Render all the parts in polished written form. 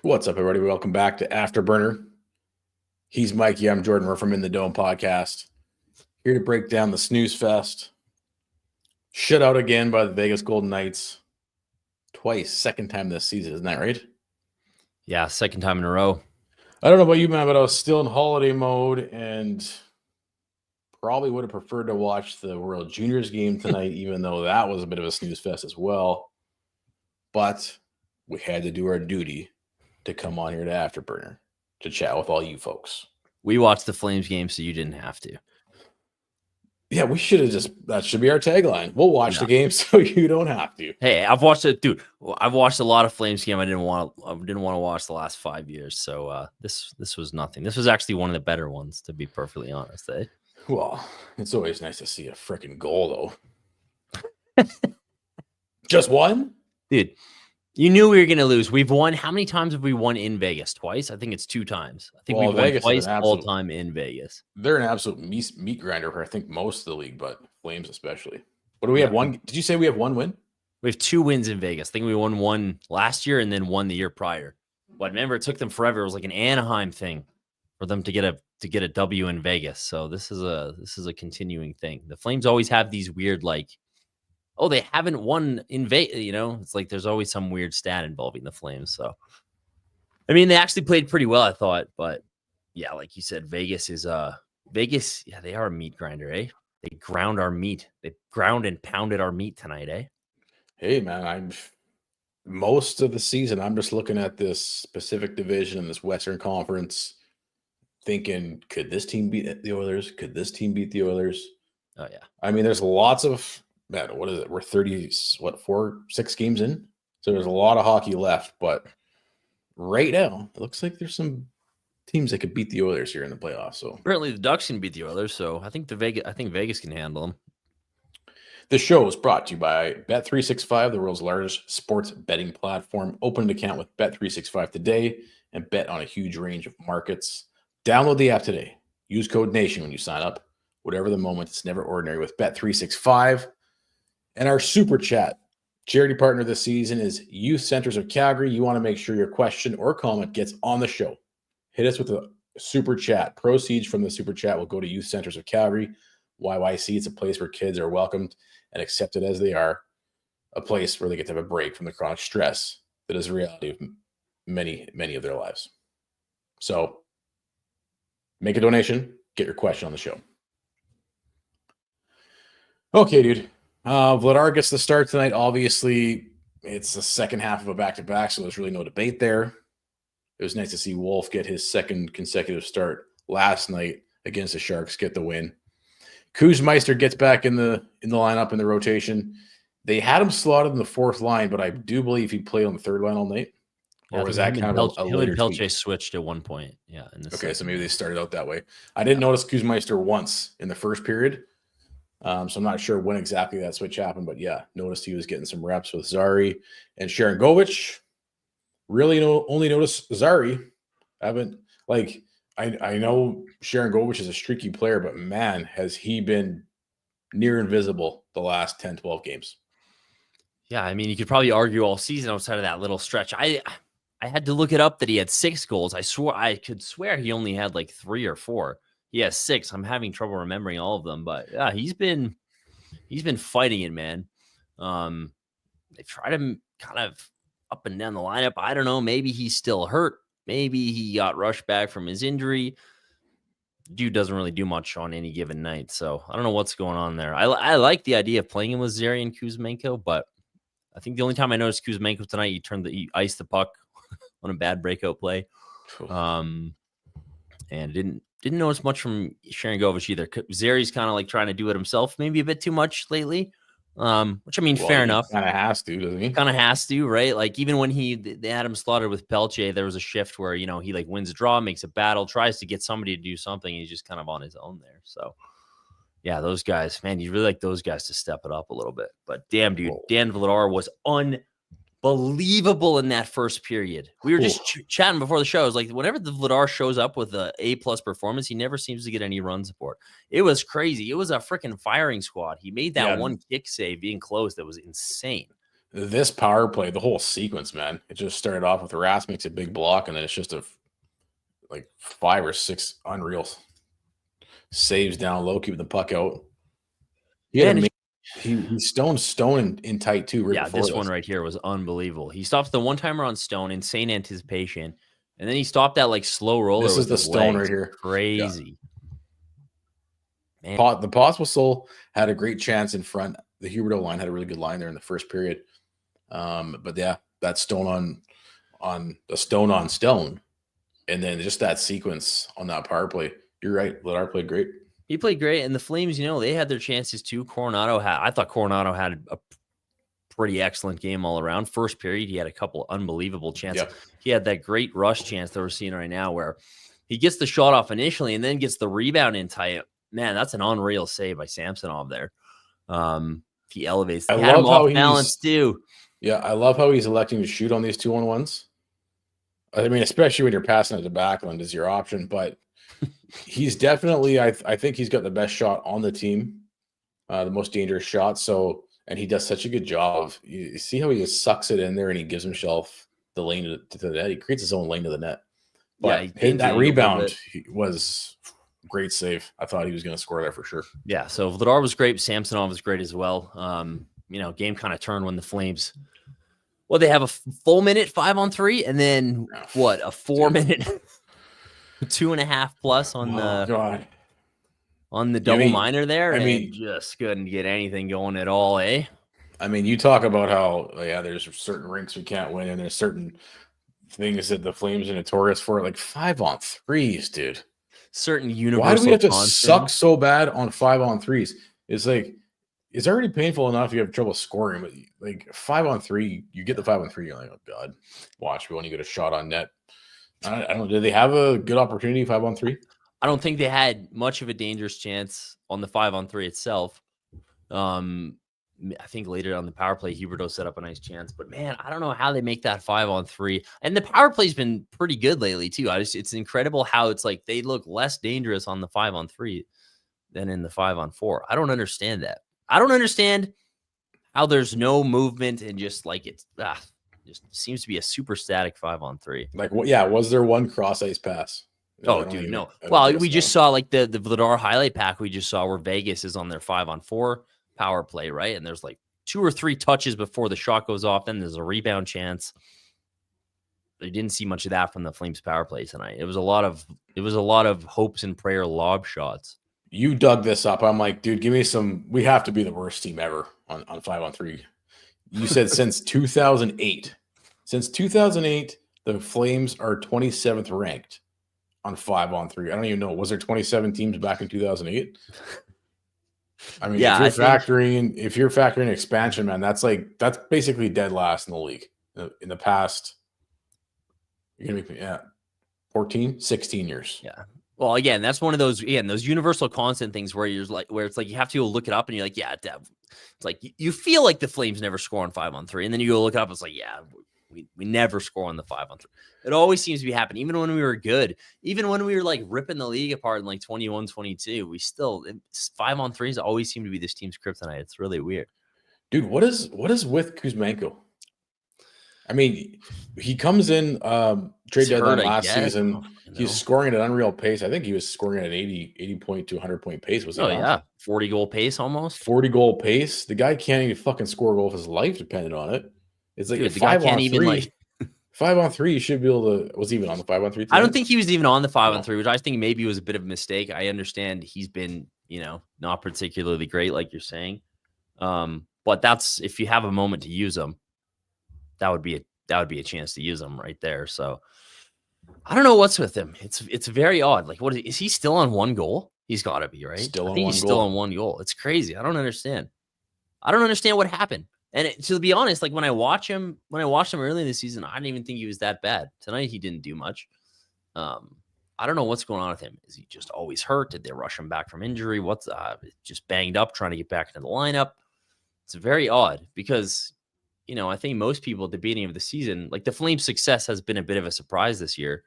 What's up, everybody? Welcome back to Afterburner. He's Mikey. I'm Jordan. We're from In the Dome podcast. Here to break down the snooze fest. Shut out again by the Vegas Golden Knights. Twice. Second time this season. Isn't that right? Yeah, second time in a row. I don't know about you, man, but I was still in holiday mode and probably would have preferred to watch the World Juniors game tonight, even though that was a bit of a snooze fest as well. But we had to do our duty to come on here to Afterburner to chat with all you folks. We watched the Flames game, so you didn't have to. Yeah, we should have that should be our tagline. We'll watch the game so you don't have to. Hey, I've watched it, dude. I've watched a lot of Flames game. I didn't want to watch the last 5 years. So this was nothing. This was actually one of the better ones, to be perfectly honest. Eh? Well, it's always nice to see a freaking goal, though. Just one? Dude, you knew we were going to lose. We've won. How many times have we won in Vegas? Twice? I think it's 2 times. I think we've won twice all time in Vegas. They're an absolute meat grinder for, I think, most of the league, but Flames especially. What do we have? One? Did you say we have one win? We have 2 wins in Vegas. I think we won one last year and then one the year prior. But remember, it took them forever. It was like an Anaheim thing for them to get a W in Vegas. So this is a continuing thing. The Flames always have these weird, like, oh, they haven't won in Vegas. You know, it's like there's always some weird stat involving the Flames. So, I mean, they actually played pretty well, I thought. But yeah, like you said, Vegas is Vegas. Yeah, they are a meat grinder, eh? They ground our meat. They ground and pounded our meat tonight, eh? Hey, man, most of the season, I'm just looking at this Pacific Division and this Western Conference, thinking, could this team beat the Oilers? Could this team beat the Oilers? Oh yeah. I mean, there's lots of. Man, what is it? We're 6 games in? So there's a lot of hockey left. But right now, it looks like there's some teams that could beat the Oilers here in the playoffs. So apparently the Ducks can beat the Oilers. So I think Vegas can handle them. The show is brought to you by Bet365, the world's largest sports betting platform. Open an account with Bet365 today and bet on a huge range of markets. Download the app today. Use code NATION when you sign up. Whatever the moment, it's never ordinary with Bet365. And our Super Chat charity partner this season is Youth Centers of Calgary. You want to make sure your question or comment gets on the show. Hit us with a Super Chat. Proceeds from the Super Chat will go to Youth Centers of Calgary. YYC, it's a place where kids are welcomed and accepted as they are. A place where they get to have a break from the chronic stress that is the reality of many, many of their lives. So make a donation, get your question on the show. Okay, dude. Vladar gets the start tonight. Obviously, it's the second half of a back-to-back, so there's really no debate there. It was nice to see Wolf get his second consecutive start last night against the Sharks, get the win. Kuzmeister gets back in the lineup in the rotation. They had him slotted in the 4th line, but I do believe he played on the 3rd line all night. Or was that kind of a later tweak? Pelche switched at one point. Yeah. Okay, so maybe they started out that way. I didn't notice Kuzmeister once in the first period. So I'm not sure when exactly that switch happened, but yeah, noticed he was getting some reps with Zary and Sharangovich. Really only noticed Zary. I know Sharangovich is a streaky player, but man, has he been near invisible the last 10, 12 games. Yeah, I mean, you could probably argue all season outside of that little stretch. I had to look it up that he had 6 goals. I could swear he only had like 3 or 4. He has 6. I'm having trouble remembering all of them, but yeah, he's been fighting it, man. They tried him kind of up and down the lineup. I don't know. Maybe he's still hurt. Maybe he got rushed back from his injury. Dude doesn't really do much on any given night, so I don't know what's going on there. I like the idea of playing him with Zary and Kuzmenko, but I think the only time I noticed Kuzmenko tonight, he iced the puck on a bad breakout play, and didn't notice much from Sharangovich either. Zary's kind of like trying to do it himself, maybe a bit too much lately. Which I mean, fair enough. Kind of has to, doesn't he? Kind of has to, right? Like even when they had him slotted with Pelche, there was a shift where, he like wins a draw, makes a battle, tries to get somebody to do something. He's just kind of on his own there. So yeah, those guys, man, you really like those guys to step it up a little bit. But damn, dude, Dan Vladar was unbelievable in that first period. We were just chatting before the show. It was like whenever the Vladar shows up with a A+ performance, he never seems to get any run support. It was crazy. It was a freaking firing squad. He made that one kick save being close that was insane. this power play, the whole sequence, man, it just started off with Rass makes a big block, and then it's just like 5 or 6 unreal saves down low, keeping the puck out. He stoned Stone in tight too. Right yeah, this one right here was unbelievable. He stops the one-timer on Stone, insane anticipation, and then he stopped that like slow roller. This is the Stone right here. Crazy. Yeah. Man. The Possible Soul had a great chance in front. The Huberdeau line had a really good line there in the first period. But yeah, that Stone on the Stone on Stone, and then just that sequence on that power play. You're right. Vladar played great. He played great, and the Flames, they had their chances too. I thought Coronado had a pretty excellent game all around. First period, he had a couple unbelievable chances. Yep. He had that great rush chance that we're seeing right now where he gets the shot off initially and then gets the rebound in tight. Man, that's an unreal save by Samsonov there. He elevates. He had him off balance too. Yeah, I love how he's electing to shoot on these 2-on-1s. I mean, especially when you're passing it to Backlund is your option, but he's definitely, I think he's got the best shot on the team, the most dangerous shot. So, and he does such a good job. You see how he just sucks it in there and he gives himself the lane to the net. He creates his own lane to the net. But yeah, hitting that rebound was great save. I thought he was going to score there for sure. Yeah, so Vladar was great. Samsonov was great as well. Game kind of turned when the Flames, they have a full minute 5-on-3 and then a 4-minute 2.5 plus on the double minor there. I mean, just couldn't get anything going at all, eh? I mean, you talk about how there's certain rinks we can't win, and there's certain things that the Flames are notorious for, like 5-on-3s, dude. Certain universal. Why do we have to suck so bad on 5-on-3s? It's like it's already painful enough you have trouble scoring, but like 5-on-3, you get the 5-on-3, you're like, oh god, watch me when you get a shot on net. I don't know. Did they have a good opportunity 5-on-3? I don't think they had much of a dangerous chance on the 5-on-3 itself. I think later on the power play, Huberdeau set up a nice chance. But man, I don't know how they make that 5-on-3. And the power play's been pretty good lately too. It's incredible how it's like they look less dangerous on the 5-on-3 than in the 5-on-4. I don't understand that. I don't understand how there's no movement and just like it's just seems to be a super static 5-on-3. Like what? Yeah, was there one cross ice pass? Oh, dude, no. Well, we just saw like the Vladar highlight pack we just saw where Vegas is on their 5-on-4 power play, right? And there's like 2 or 3 touches before the shot goes off. Then there's a rebound chance. They didn't see much of that from the Flames power play tonight. It was a lot of hopes and prayer lob shots. You dug this up. I'm like, dude, give me some. We have to be the worst team ever on 5-on-3. You said since 2008. Since 2008, the Flames are 27th ranked on 5-on-3. I don't even know. Was there 27 teams back in 2008? I mean, if you're factoring expansion, man, that's basically dead last in the league in the past. You're gonna make 14, 16 years. Yeah. Well, again, that's one of those universal constant things where it's like you have to go look it up and you're like, yeah, it's like you feel like the Flames never score on 5-on-3, and then you go look it up. It's like, yeah, we never score on the 5-on-3. It always seems to be happening. Even when we were good, even when we were like ripping the league apart in like 21, 22, we still 5-on-3s always seem to be this team's kryptonite. It's really weird. Dude, what is with Kuzmenko? I mean, he comes in trade deadline last season. He's scoring at an unreal pace. I think he was scoring at an 80 point to 100 point pace. Was he? Oh, yeah. 40 goal pace almost. 40 goal pace. The guy can't even fucking score a goal of his life dependent on it. It's like, dude, the guy can't even like 5-on-3, you should be able to. Was he even on the 5-on-3? I don't think he was even on the 5-on-3, which I think maybe was a bit of a mistake. I understand he's been, not particularly great, like you're saying. But that's, if you have a moment to use him, that would be a chance to use him right there. So I don't know what's with him. It's very odd. Like, what is he still on 1 goal? He's got to be, right? Still on 1 goal. It's crazy. I don't understand. What happened. And to be honest, like when I watched him early in the season, I didn't even think he was that bad. Tonight he didn't do much. I don't know what's going on with him. Is he just always hurt? Did they rush him back from injury? What's just banged up, trying to get back into the lineup? It's very odd because, I think most people at the beginning of the season, like the Flames' success has been a bit of a surprise this year.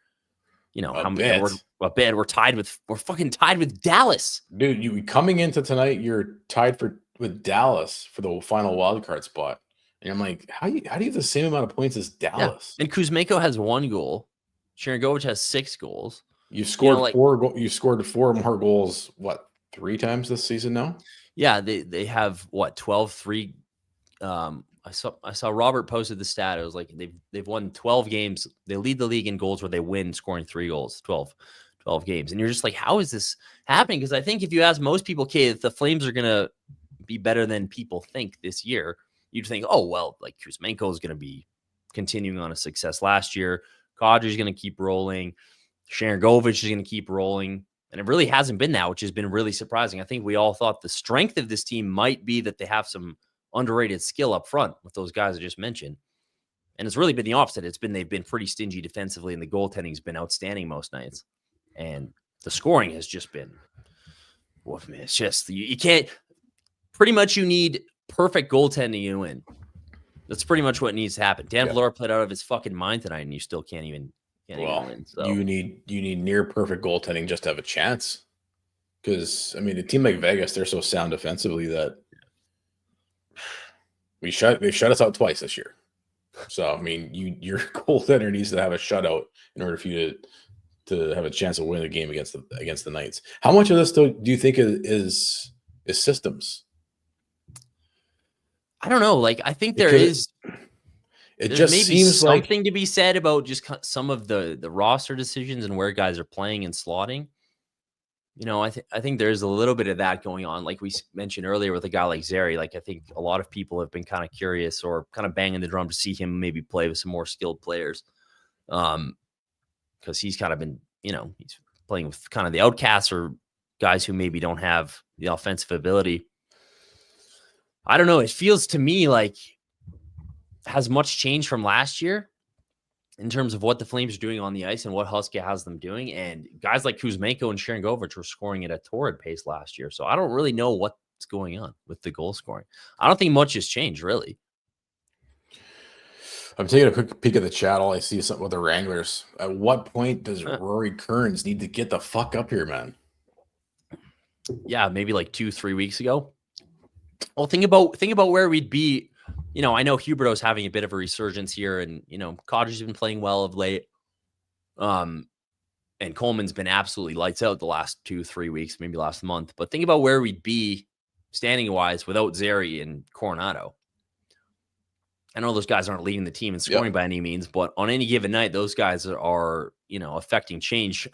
We're fucking tied with Dallas. Dude, you coming into tonight, you're tied with Dallas for the final wildcard spot. And I'm like, how do you have the same amount of points as Dallas? And Kuzmenko has 1 goal. Sharangovich has 6 goals. You've scored you scored 4 more goals, what, 3 times this season now? Yeah, they have what 12-3. I saw Robert posted the stat. It was like they've won 12 games. They lead the league in goals where they win scoring 3 goals, 12 games. And you're just like, how is this happening? Because I think if you ask most people, okay, if the Flames are gonna be better than people think this year, you'd think, oh well, like Kuzmenko is gonna be continuing on a success last year. Kadri's gonna keep rolling. Sharangovich is gonna keep rolling. And it really hasn't been that, which has been really surprising. I think we all thought the strength of this team might be that they have some underrated skill up front with those guys I just mentioned. And it's really been the opposite. They've been pretty stingy defensively, and the goaltending's been outstanding most nights. And the scoring has just been, well, man, it's just, you can't, pretty much you need perfect goaltending to win. That's pretty much what needs to happen. Dan Vladar played out of his fucking mind tonight, and you still can't even win. So you need near perfect goaltending just to have a chance. Because I mean, a team like Vegas, they're so sound defensively that they shut us out twice this year. So I mean, your goaltender needs to have a shutout in order for you to have a chance of winning the game against the Knights. How much of this do you think is systems? I don't know. Like, I think there's just maybe seems something like to be said about just some of the roster decisions and where guys are playing and slotting. You know, I think there's a little bit of that going on. Like we mentioned earlier with a guy like Zary, like I think a lot of people have been kind of curious or kind of banging the drum to see him maybe play with some more skilled players. Because he's kind of been, you know, he's playing with kind of the outcasts or guys who maybe don't have the offensive ability. I don't know. It feels to me like has much changed from last year in terms of what the Flames are doing on the ice and what Husky has them doing. And guys like Kuzmenko and Sharangovich were scoring at a torrid pace last year. So I don't really know what's going on with the goal scoring. I don't think much has changed, really. I'm taking a quick peek at the chat. All I see is something with the Wranglers. At what point does Rory Kearns need to get the fuck up here, man? Yeah, maybe like 2-3 weeks ago. Well, think about where we'd be. You know, I know Huberdeau's having a bit of a resurgence here, and you know, Kadri's been playing well of late. And Coleman's been absolutely lights out the last 2-3 weeks, maybe last month. But think about where we'd be standing wise without Zary and Coronado. I know those guys aren't leading the team in scoring by any means, but on any given night, those guys are, you know, affecting change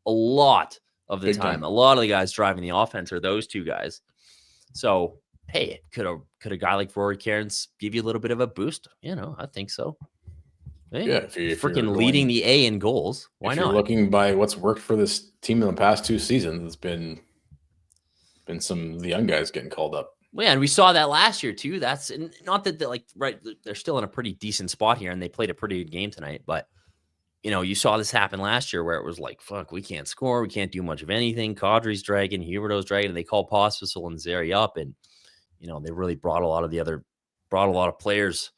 a lot of the time. A lot of the guys driving the offense are those two guys. So, hey, could a guy like Rory Kearns give you a little bit of a boost? You know, I think so. Hey, yeah, if you're freaking leading the A in goals, why not? You're looking by what's worked for this team in the past 2 seasons, it's been some of the young guys getting called up. Well, yeah, and we saw that last year too. That's not that they're still in a pretty decent spot here, and they played a pretty good game tonight. But you know, you saw this happen last year where it was like, fuck, we can't score, we can't do much of anything. Kadri's dragging, Huberdeau's dragging, and they called Pospisil and Zary up, and you know, they really brought a lot of players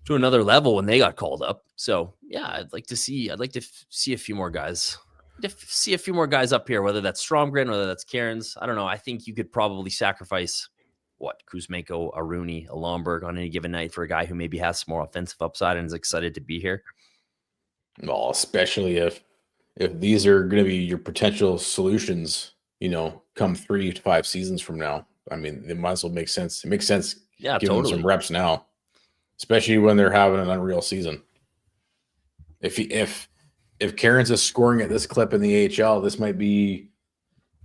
to another level when they got called up. So yeah, I'd like to see a few more guys. See a few more guys up here, whether that's Stromgren, whether that's Kearns. I don't know. I think you could probably sacrifice Kuzmenko, a Rooney, a Lomberg on any given night for a guy who maybe has some more offensive upside and is excited to be here. Well, especially if these are going to be your potential solutions, you know, come 3 to 5 seasons from now. I mean, it might as well make sense. It makes sense. Yeah, giving them some reps now, especially when they're having an unreal season. If Kearns is scoring at this clip in the AHL, this might be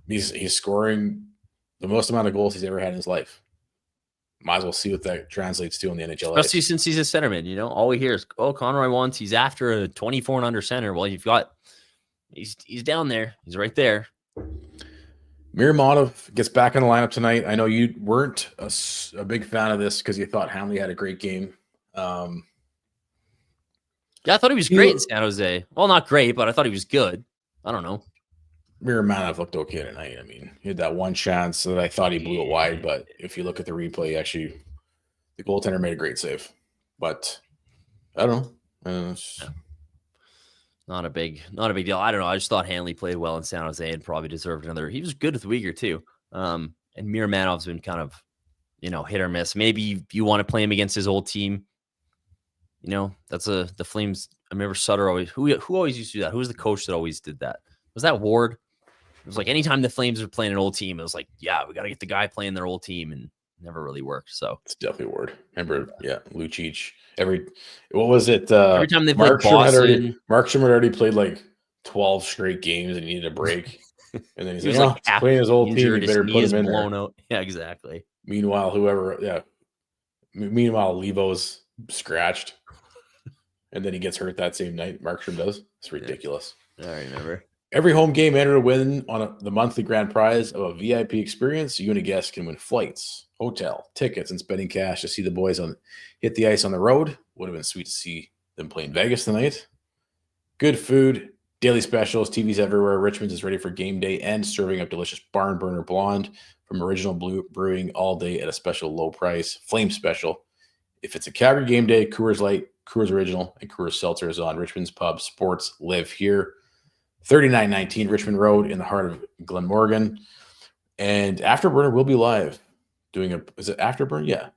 he's scoring the most amount of goals he's ever had in his life. Might as well see what that translates to in the NHL. Especially since he's a centerman, you know, all we hear is, oh, Conroy wants, he's after a 24 and under center. Well, he's down there. He's right there. Miromanov gets back in the lineup tonight. I know you weren't a big fan of this because you thought Hanley had a great game. Yeah, I thought he was great in San Jose. Well, not great, but I thought he was good. I don't know. Miromanov looked okay tonight. I mean, he had that one chance that I thought he blew it wide, but if you look at the replay, actually, the goaltender made a great save. But I don't know. Not a big deal. I don't know. I just thought Hanley played well in San Jose and probably deserved another. He was good with Uyghur too. And Miromanov's been kind of hit or miss. Maybe you want to play him against his old team. That's the Flames. I remember Sutter always, who always used to do that? Who was the coach that always did that? Was that Ward? It was like anytime the Flames were playing an old team, it was like, yeah, we got to get the guy playing their old team, and never really worked. So it's definitely Ward. Remember, Lucic. What was it? Every time they played Boston, Markstrom had already played like 12 straight games and he needed a break. And then he's like, half playing his old team, injured, you better his put knee him in is blown there. out. Yeah, exactly. Meanwhile, Levo's scratched. And then he gets hurt that same night. Markstrom does. It's ridiculous. Yeah. I remember. Every home game entered a win on the monthly grand prize of a VIP experience. You and a guest can win flights, hotel, tickets, and spending cash to see the boys hit the ice on the road. Would have been sweet to see them play in Vegas tonight. Good food, daily specials, TVs everywhere. Richmond's is ready for game day and serving up delicious Barn Burner Blonde from Original Brewing all day at a special low price. Flame special. If it's a Calgary game day, Coors Light, Coors Original, and Coors Seltzer is on. Richmond's Pub Sports live here. 3919 Richmond Road in the heart of Glenmorgan. And Afterburner will be live doing is it Afterburner? Yeah.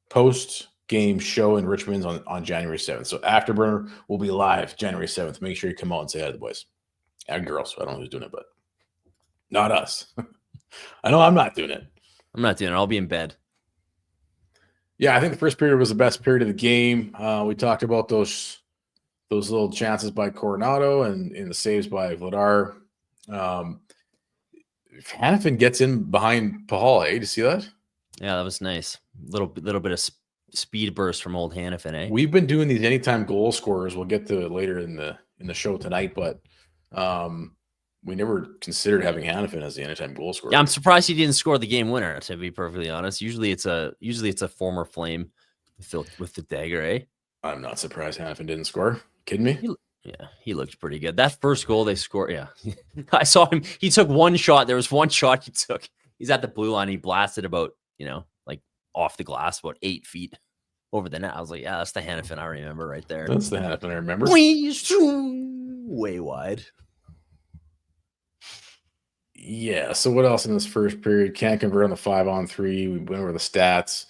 Post-game show in Richmond on January 7th. So Afterburner will be live January 7th. Make sure you come out and say hi to the boys and girls. I don't know who's doing it, but not us. I know I'm not doing it. I'm not doing it. I'll be in bed. Yeah, I think the first period was the best period of the game. We talked about those little chances by Coronado and the saves by Vladar. Hanifin gets in behind Pahal. Did you see that? Yeah, that was nice. Little bit of speed burst from old Hanifin. We've been doing these anytime goal scorers. We'll get to it later in the show tonight, but we never considered having Hanifin as the anytime goal scorer. Yeah, I'm surprised he didn't score the game winner. To be perfectly honest, usually it's a former Flame with the dagger. I'm not surprised Hanifin didn't score. Kidding me? He looked pretty good. That first goal they scored, yeah. I saw him. He took one shot. There was one shot he took. He's at the blue line. He blasted about, like off the glass, about 8 feet over the net. I was like, yeah, that's the Hanifin I remember right there. That's the Hanifin I remember. Way wide. Yeah. So what else in this first period? Can't convert on the 5-on-3. We went over the stats.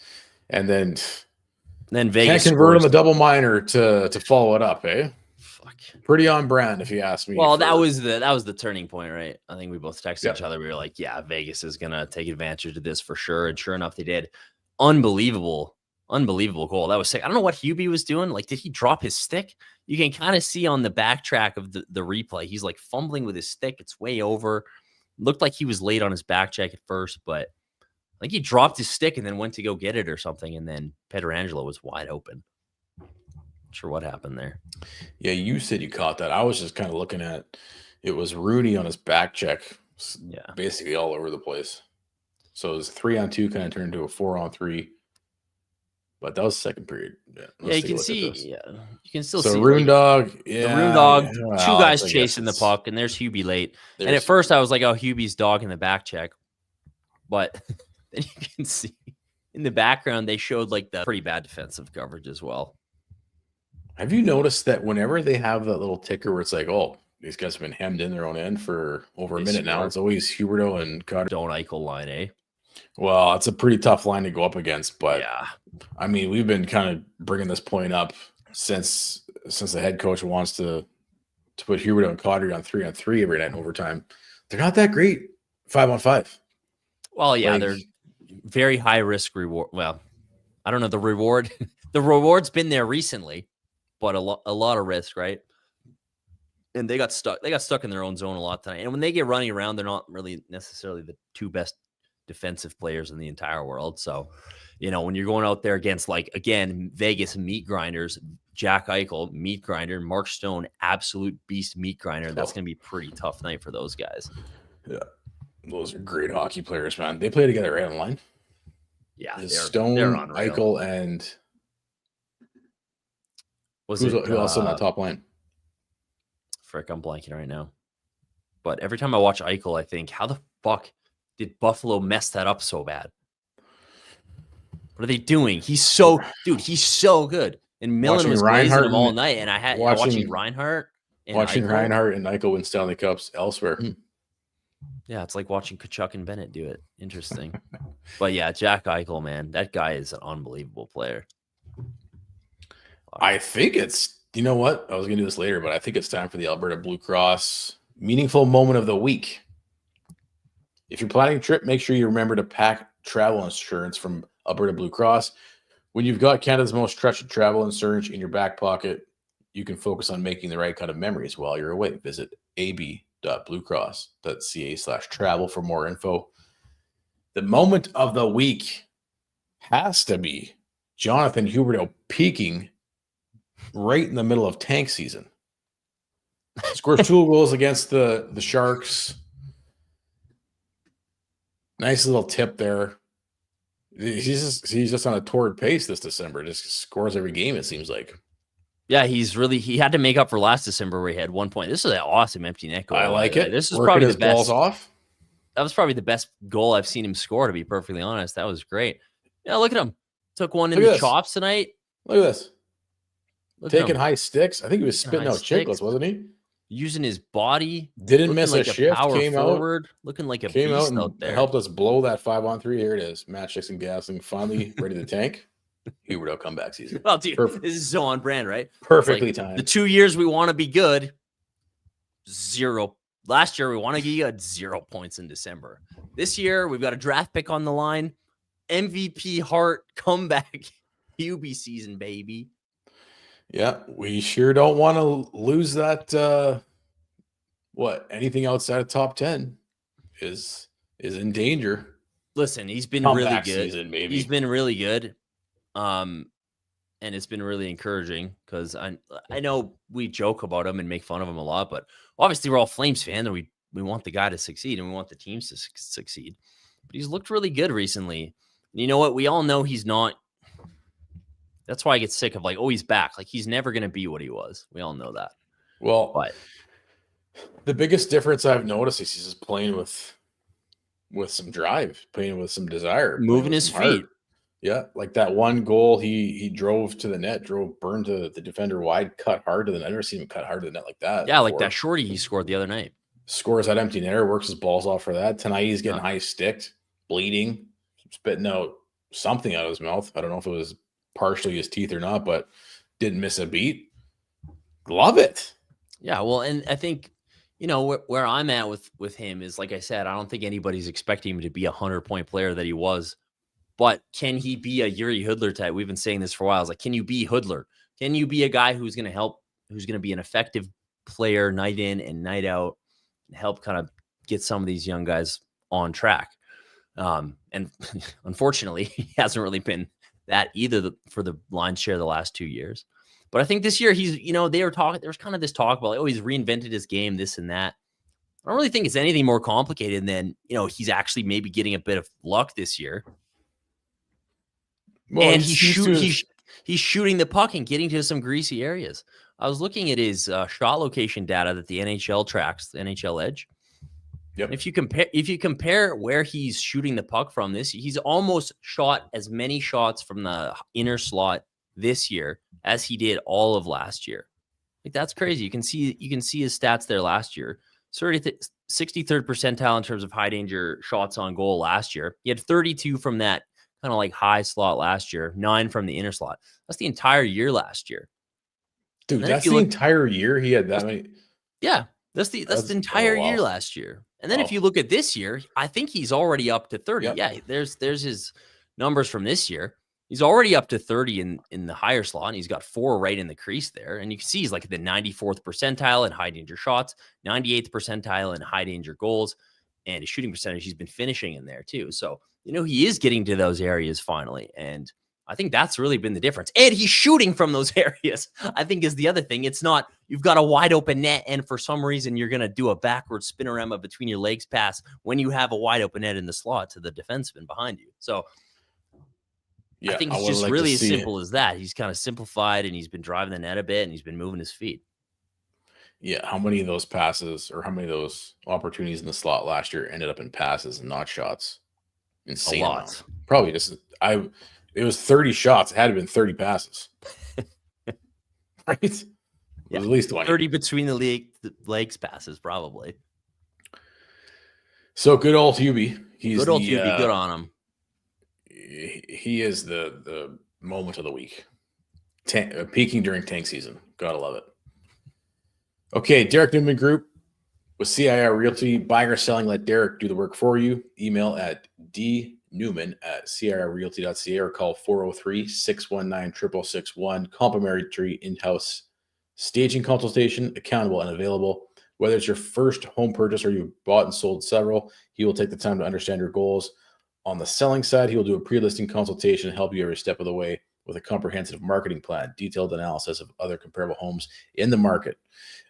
And then Vegas can't convert on the double minor to follow it up, eh? Fuck. Pretty on brand, if you ask me. Well, that was the turning point, right? I think we both texted each other. We were like, yeah, Vegas is gonna take advantage of this for sure. And sure enough, they did. Unbelievable goal. That was sick. I don't know what Hubie was doing. Like, did he drop his stick? You can kind of see on the backtrack of the replay. He's like fumbling with his stick. It's way over. Looked like he was late on his back check at first, but I think he dropped his stick and then went to go get it or something. And then Pietrangelo was wide open. Not sure what happened there. Yeah, you said you caught that. I was just kind of looking at it was Rooney on his back check. Yeah, basically all over the place. So it was 3-on-2 kind of turned into a 4-on-3. But that was the second period. Yeah, you can see. Yeah, you can still see. So Rune Dog, the Rune Dog, two guys chasing the puck, and there's Hubie late. And at first, I was like, "Oh, Hubie's dog in the back check," but then you can see in the background they showed like the pretty bad defensive coverage as well. Have you noticed that whenever they have that little ticker where it's like, "Oh, these guys have been hemmed in their own end for over a minute now," it's always Huberdeau and Cotter. Don't Eichel line, eh? Well, it's a pretty tough line to go up against, but yeah, I mean, we've been kind of bringing this point up since the head coach wants to put Huberdeau and Cotter on 3-on-3 every night in overtime. They're not that great 5-on-5. Well, yeah, they're very high risk reward. Well, I don't know the reward. The reward's been there recently, but a lot of risk, right? And they got stuck. They got stuck in their own zone a lot tonight. And when they get running around, they're not really necessarily the two best defensive players in the entire world. So, when you're going out there against, like, again, Vegas meat grinders, Jack Eichel, meat grinder, Mark Stone, absolute beast meat grinder, that's going to be a pretty tough night for those guys. Yeah. Those are great hockey players, man. They play together right on the line. Yeah. Stone, Eichel, and who else on that top line? Frick, I'm blanking right now. But every time I watch Eichel, I think, how the fuck did Buffalo mess that up so bad? What are they doing? He's so good. And Millen was blazing him all night. And I had watching Reinhart. And Reinhart and Eichel win Stanley Cups elsewhere. Yeah, it's like watching Kachuk and Bennett do it. Interesting. But yeah, Jack Eichel, man, that guy is an unbelievable player. I think it's, you know what? I was going to do this later, but I think it's time for the Alberta Blue Cross meaningful moment of the week. If you're planning a trip, make sure you remember to pack travel insurance from Alberta Blue Cross. When you've got Canada's most trusted travel insurance in your back pocket, you can focus on making the right kind of memories while you're away. Visit ab.bluecross.ca/travel for more info. The moment of the week has to be Jonathan Huberdeau peaking right in the middle of tank season. Scores 2 goals against the Sharks. Nice little tip there. He's just on a torrid pace this December. Just scores every game, it seems like. Yeah, he had to make up for last December where he had 1 point. This is an awesome empty net goal. I like it. This is Working probably his the best. Balls off. That was probably the best goal I've seen him score, to be perfectly honest. That was great. Yeah, look at him. Took one in the chops tonight. Look at this. Taking high sticks. I think he was spitting out chicklets, wasn't he? Using his body. Didn't miss a shift. Came forward, looking like a beast out there. Helped us blow that 5-on-3. Here it is. Match Dixon Gasling finally ready to tank. Huberdeau comeback season. Well, dude, this is so on brand, right? Perfectly timed. The 2 years we want to be good, 0. Last year we want to get good, 0 points in December. This year we've got a draft pick on the line. MVP Hart comeback Hubie season, baby. Yeah, we sure don't want to lose that. Anything outside of top 10 is in danger. Listen, he's been really good. Season, maybe. He's been really good. And it's been really encouraging because I know we joke about him and make fun of him a lot, but obviously we're all Flames fans and we want the guy to succeed and we want the teams to succeed. But he's looked really good recently. And you know what? We all know he's not. That's why I get sick of he's back. Like, he's never going to be what he was. We all know that. Well, but the biggest difference I've noticed is he's just playing with some drive, playing with some desire, moving his feet. Heart. Yeah, like that one goal he drove to the net, burned to the defender wide, cut hard to the net. I've never seen him cut hard to the net like that. Yeah, before. Like that shorty he scored the other night. Scores that empty netter, works his balls off for that. Tonight he's getting high sticked, bleeding, spitting out something out of his mouth. I don't know if it was partially his teeth or not, but didn't miss a beat. Love it. Yeah, well, and I think, where I'm at with him is, like I said, I don't think anybody's expecting him to be a 100-point player that he was. But can he be a Yuri Hudler type? We've been saying this for a while. It's like, can you be Hudler? Can you be a guy who's going to help, who's going to be an effective player night in and night out and help kind of get some of these young guys on track? And unfortunately, he hasn't really been that either for the line share the last 2 years. But I think this year he's, they were talking, there was kind of this talk about, he's reinvented his game, this and that. I don't really think it's anything more complicated than, he's actually maybe getting a bit of luck this year. Well, and he's shooting the puck and getting to some greasy areas. I was looking at his shot location data that the NHL tracks, the NHL Edge. Yep. If you compare where he's shooting the puck from he's almost shot as many shots from the inner slot this year as he did all of last year. Like, that's crazy. You can see his stats there last year. 63rd percentile in terms of high danger shots on goal last year. He had 32 from that kind of like high slot last year, 9 from the inner slot. That's the entire year last year. Dude, that's the entire year he had that many. Yeah, that's the entire year last year. And then if you look at this year, I think he's already up to 30. Yep. Yeah, there's his numbers from this year. He's already up to 30 in the higher slot, and he's got 4 right in the crease there. And you can see he's like the 94th percentile in high danger shots, 98th percentile in high danger goals, and his shooting percentage, he's been finishing in there too. So, he is getting to those areas finally. And I think that's really been the difference. And he's shooting from those areas, I think, is the other thing. It's not, you've got a wide open net, and for some reason you're going to do a backward spinorama between your legs pass when you have a wide open net in the slot to the defenseman behind you. So yeah, I think it's just really as simple as that. He's kind of simplified, and he's been driving the net a bit, and he's been moving his feet. Yeah, how many of those passes or how many of those opportunities in the slot last year ended up in passes and not shots? Insane. A lot. Amount. Probably just it was 30 shots. It had to have been 30 passes. Right? Yeah. At least 20. 30 between the legs passes, probably. So good old Hubie. He's Good old Hubie. Good on him. He is the moment of the week. Peaking during tank season. Gotta love it. Okay, Derek Newman Group with CIR Realty. Buying or selling, let Derek do the work for you. Email at dnewman@crrealty.ca or call 403-619-6661. Complimentary in-house staging consultation, accountable and available. Whether it's your first home purchase or you've bought and sold several, he will take the time to understand your goals. On the selling side, he will do a pre-listing consultation and help you every step of the way with a comprehensive marketing plan, detailed analysis of other comparable homes in the market,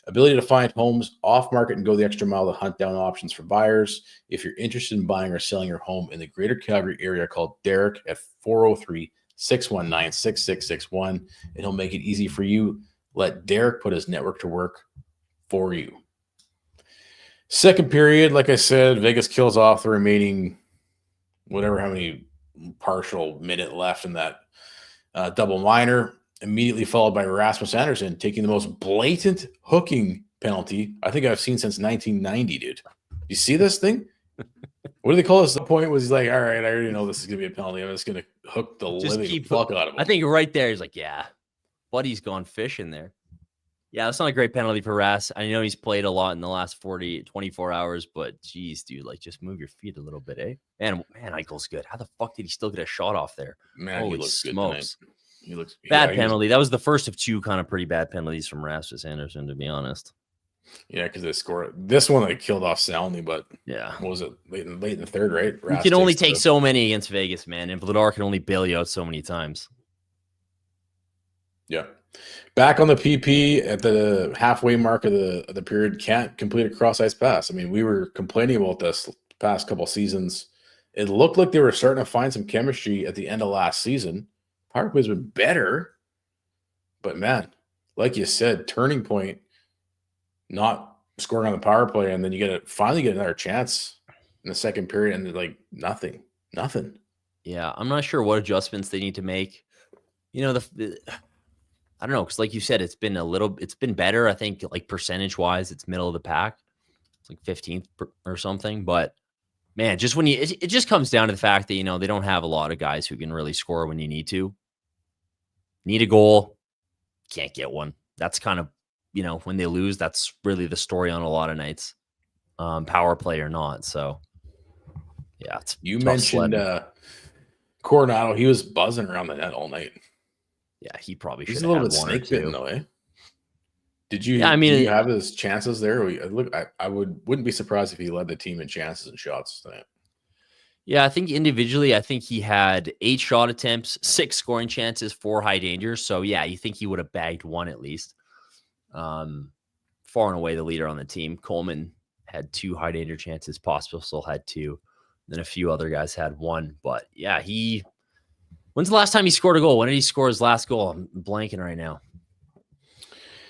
ability to find homes off market and go the extra mile to hunt down options for buyers. If you're interested in buying or selling your home in the greater Calgary area, call Derek at 403-619-6661, and he'll make it easy for you. Let Derek put his network to work for you. Second period, like I said, Vegas kills off the remaining how many partial minute left in that double minor, immediately followed by Rasmus Andersson taking the most blatant hooking penalty I think I've seen since 1990, dude. You see this thing? What do they call this? The point was he's like, all right, I already know this is going to be a penalty. I'm just going to hook the living fuck out of him. I think right there, he's like, yeah, buddy's gone fishing there. Yeah, that's not a great penalty for Ras. I know he's played a lot in the last 24 hours, but geez, dude, like just move your feet a little bit, eh? Man, Eichel's good. How the fuck did he still get a shot off there? Man, holy he looks smokes. Good tonight. He looks bad penalty. That was the first of two kind of pretty bad penalties from Rasmus Andersson, to be honest. Yeah, because they scored this one they killed off soundly, but yeah, what was it? Late in the third, right? You can only take so many against Vegas, man, and Vladar can only bail you out so many times. Yeah. Back on the PP at the halfway mark of the period, can't complete a cross-ice pass. I mean, we were complaining about this past couple seasons. It looked like they were starting to find some chemistry at the end of last season. Powerplay's been better, but man, like you said, turning point, not scoring on the power play, and then you finally get another chance in the second period, and like nothing. Yeah, I'm not sure what adjustments they need to make. You know, I don't know, because like you said, it's been better. I think like percentage wise, it's middle of the pack. It's like 15th or something. But man, just when it just comes down to the fact that, you know, they don't have a lot of guys who can really score when you need to. Need a goal, can't get one. That's kind of, you know, when they lose, that's really the story on a lot of nights, power play or not. So yeah, you mentioned Coronado. He was buzzing around the net all night. Yeah, he probably should. He's a little bit snake bitten though, eh? Did you? Yeah, I mean, did you have his chances there? I wouldn't be surprised if he led the team in chances and shots tonight. Yeah, I think individually, I think he had 8 shot attempts, 6 scoring chances, 4 high dangers. So yeah, you think he would have bagged 1 at least. Far and away the leader on the team. Coleman had 2 high danger chances. Pospisil had 2. Then a few other guys had 1. But yeah, when's the last time he scored a goal? When did he score his last goal? I'm blanking right now.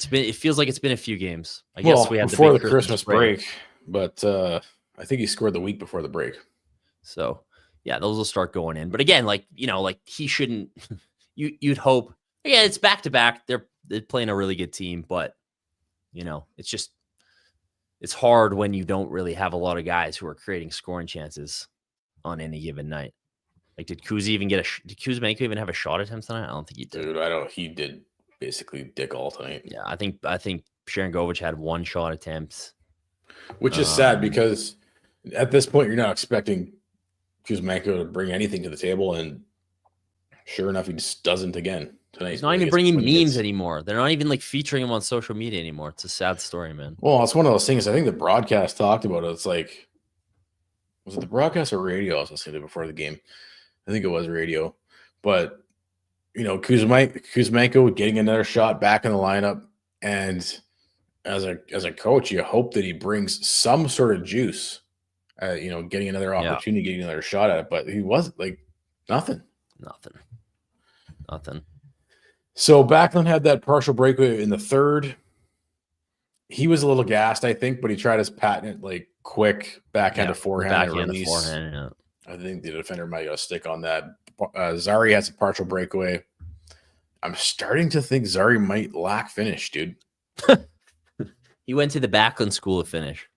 It feels like it's been a few games. I guess we had before the Christmas break, but I think he scored the week before the break. So yeah, those will start going in. But again, like, you know, like he shouldn't. You'd hope. Again, it's back to back. They're playing a really good team, but you know, it's hard when you don't really have a lot of guys who are creating scoring chances on any given night. Like, did Kuzmenko even have a shot attempt tonight? I don't think he did. Dude, he did basically dick all tonight. Yeah, I think Sharangovich had 1 shot attempt. Which is sad because at this point you're not expecting Kuzmenko to bring anything to the table, and sure enough, he just doesn't again tonight. He's not even bringing memes anymore. They're not even like featuring him on social media anymore. It's a sad story, man. Well, it's one of those things. I think the broadcast talked about it. It's like, was it the broadcast or radio I was listening to before the game? I think it was radio. But, you know, Kuzmenko getting another shot back in the lineup. And as a coach, you hope that he brings some sort of juice, you know, getting another opportunity, getting another shot at it. But he wasn't like nothing. So Backlund had that partial breakaway in the third. He was a little gassed, I think, but he tried his patent, like quick backhand to forehand release. I think the defender might get a stick on that. Zary has a partial breakaway. I'm starting to think Zary might lack finish, dude. He went to the Backlund school of finish.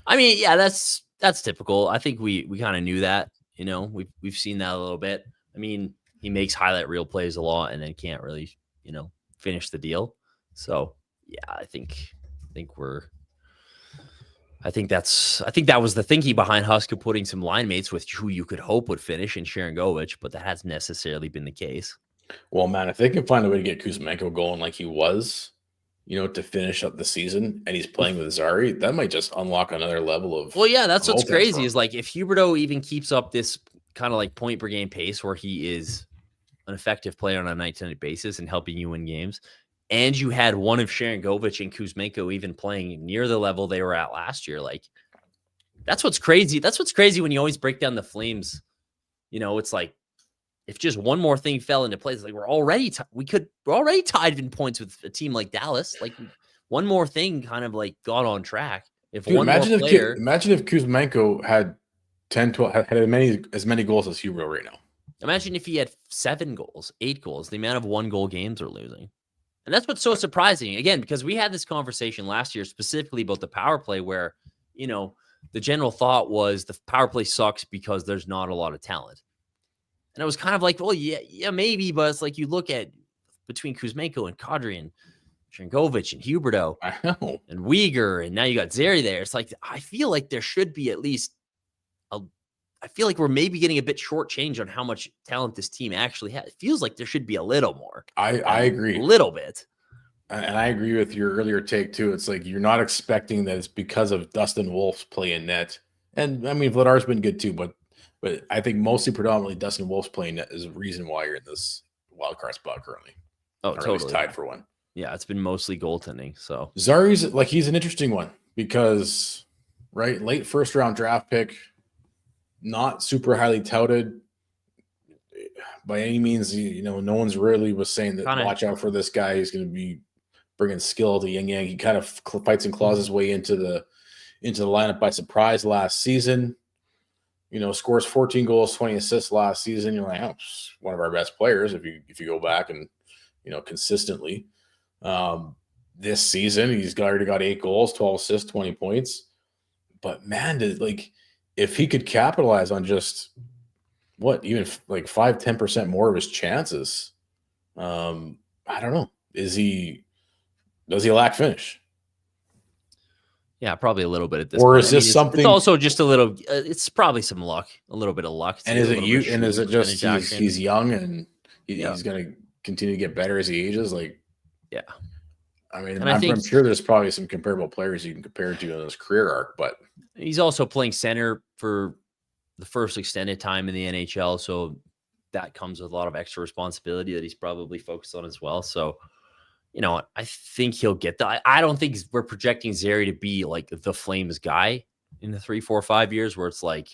I mean, yeah, that's that's typical. I think we kind of knew that. We've seen that a little bit. I mean, he makes highlight reel plays a lot and then can't really, finish the deal. So yeah, I think that was the thinking behind Huska putting some line mates with who you could hope would finish in Sharangovich, but that hasn't necessarily been the case. Well, man, if they can find a way to get Kuzmenko going like he was, to finish up the season, and he's playing with Zary, that might just unlock another level of. Well, yeah, that's what's crazy is like if Huberdeau even keeps up this kind of like point per game pace where he is an effective player on a night-to-night basis and helping you win games, and you had one of Sharangovich and Kuzmenko even playing near the level they were at last year, like that's what's crazy. That's what's crazy when you always break down the Flames. It's like if just one more thing fell into place, like we're already tied in points with a team like Dallas. Like one more thing kind of like got on track. Imagine if Kuzmenko had 10, 12, had as many goals as Huberdeau right now. Imagine if he had 7 goals, 8 goals, the amount of 1-goal games are losing. And that's what's so surprising. Again, because we had this conversation last year specifically about the power play where, the general thought was the power play sucks because there's not a lot of talent. And it was kind of like, well, yeah, maybe. But it's like you look at between Kuzmenko and Kadri and Sharangovich and Huberdeau and Uyghur, and now you got Zary there. It's like, I feel like there should be at least I feel like we're maybe getting a bit shortchanged on how much talent this team actually has. It feels like there should be a little more. I agree. A little bit. And I agree with your earlier take, too. It's like you're not expecting that it's because of Dustin Wolf's play in net. And, I mean, Vladar's been good, too. But I think mostly predominantly Dustin Wolf's play in net is the reason why you're in this wild card spot currently. Oh, or totally. At least tied for one. Yeah, it's been mostly goaltending. So Zary's, he's an interesting one because, right, late first-round draft pick, not super highly touted by any means. No one's really was saying that watch out for this guy. He's going to be bringing skill to yin yang. He kind of fights and claws his way into the lineup by surprise last season. Scores 14 goals, 20 assists last season. You're like, oh, one of our best players if you go back and consistently. This season he's already got 8 goals, 12 assists, 20 points. But man, if he could capitalize on just even 5-10% more of his chances, I don't know. Does he lack finish? Yeah, probably a little bit at this point. Or is this something? It's also just a little. It's probably some luck, a little bit of luck. And is it you? And is it just he's young and he's going to continue to get better as he ages? Yeah. I mean, I'm sure there's probably some comparable players you can compare to in his career arc, but he's also playing center for the first extended time in the NHL, so that comes with a lot of extra responsibility that he's probably focused on as well. So, I think he'll get that. I don't think we're projecting Zary to be like the Flames guy in the 3, 4, 5 years where it's like,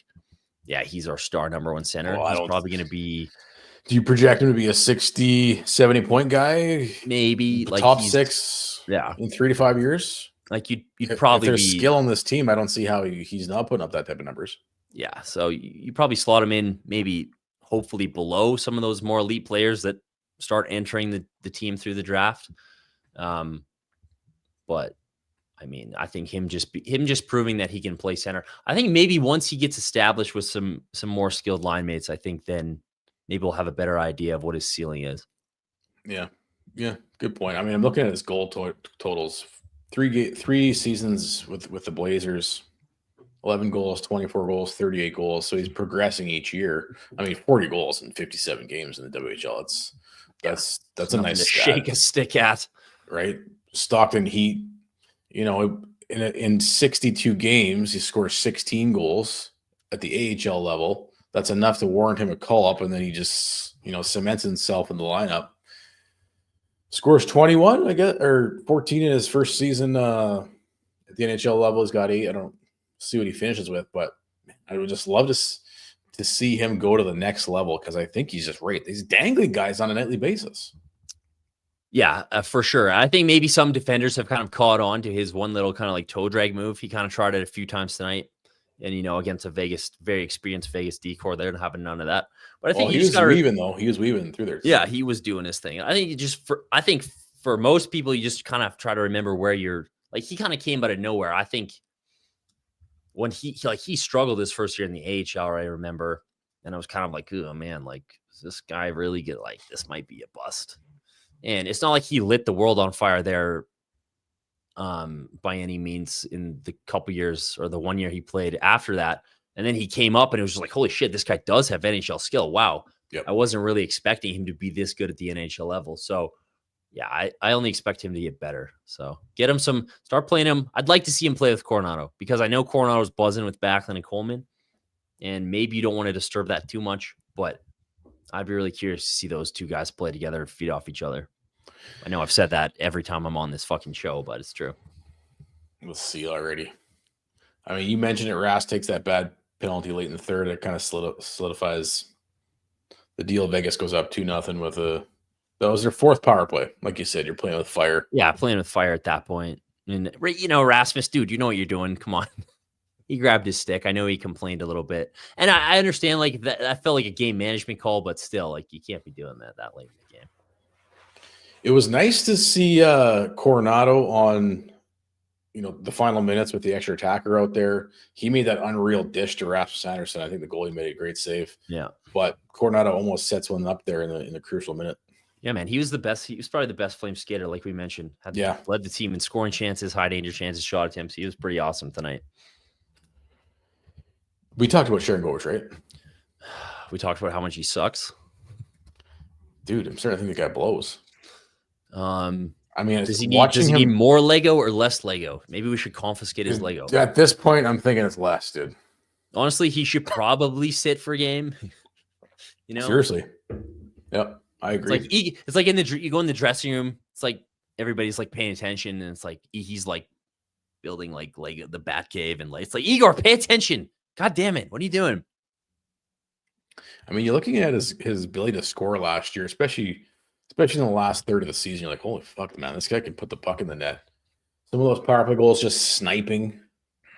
yeah, he's our star number 1 center. He's probably going to be. Do you project him to be a 60, 70 point guy? Maybe top 6 in 3 to 5 years? You'd probably if there's skill on this team, I don't see how he's not putting up that type of numbers. Yeah, so you probably slot him in maybe hopefully below some of those more elite players that start entering the team through the draft. But I mean, I think him just proving that he can play center. I think maybe once he gets established with some more skilled line mates, I think then maybe we'll have a better idea of what his ceiling is. Yeah, good point. I mean, I'm looking at his goal totals. 3 seasons with the Blazers, 11 goals, 24 goals, 38 goals. So he's progressing each year. I mean, 40 goals in 57 games in the WHL. That's a nice stat. Shake a stick at, right? Stockton Heat, in 62 games, he scores 16 goals at the AHL level. That's enough to warrant him a call up, and then he just cements himself in the lineup. Scores 21, I guess, or 14 in his first season at the NHL level. He's got 8. I don't see what he finishes with, but I would just love to see him go to the next level because I think he's just great. He's dangling guys on a nightly basis. Yeah, for sure. I think maybe some defenders have kind of caught on to his one little kind of like toe drag move. He kind of tried it a few times tonight. And, against a very experienced Vegas decor, they're not having none of that. But I think he was weaving, though. He was weaving through there. Yeah, he was doing his thing. I think for most people, you just kind of try to remember where you're like, he kind of came out of nowhere. I think when he struggled his first year in the AHL, I remember, and I was kind of like, oh man, like does this guy really get like this might be a bust. And it's not like he lit the world on fire there by any means in the couple years or the 1 year he played after that. And then he came up and it was just like, holy shit, this guy does have NHL skill. Wow. Yep. I wasn't really expecting him to be this good at the NHL level. So yeah, I only expect him to get better. So get him start playing him. I'd like to see him play with Coronado because I know Coronado's buzzing with Backlund and Coleman. And maybe you don't want to disturb that too much, but I'd be really curious to see those two guys play together and feed off each other. I know I've said that every time I'm on this fucking show, but it's true. We'll see already. I mean, you mentioned it. Rask takes that bad penalty late in the third. It kind of solidifies the deal. Vegas goes up 2-0 with that was their fourth power play. Like you said, you're playing with fire. Yeah, playing with fire at that point. And, Rasmus, dude, you know what you're doing. Come on. He grabbed his stick. I know he complained a little bit. And I understand, like, that felt like a game management call, but still, like, you can't be doing that late in the game. It was nice to see Coronado on, the final minutes with the extra attacker out there. He made that unreal dish to Rasmus Andersson. I think the goalie made a great save. Yeah. But Coronado almost sets one up there in the crucial minute. Yeah, man. He was the best. He was probably the best Flame skater, like we mentioned. Led the team in scoring chances, high danger chances, shot attempts. He was pretty awesome tonight. We talked about Sharon Goers, right? We talked about how much he sucks. Dude, I'm starting to think the guy blows. I mean, does he need more Lego or less Lego? Maybe we should confiscate his Lego. At this point, I'm thinking it's less, dude. Honestly, he should probably sit for a game. Seriously. Yep, I agree. It's like you go in the dressing room. It's like everybody's like paying attention, and it's like he's like building like Lego the Batcave, and like it's like Yegor, pay attention. God damn it, what are you doing? I mean, you're looking at his ability to score last year, especially in the last third of the season. You're like, holy fuck, man, this guy can put the puck in the net. Some of those power play goals just sniping.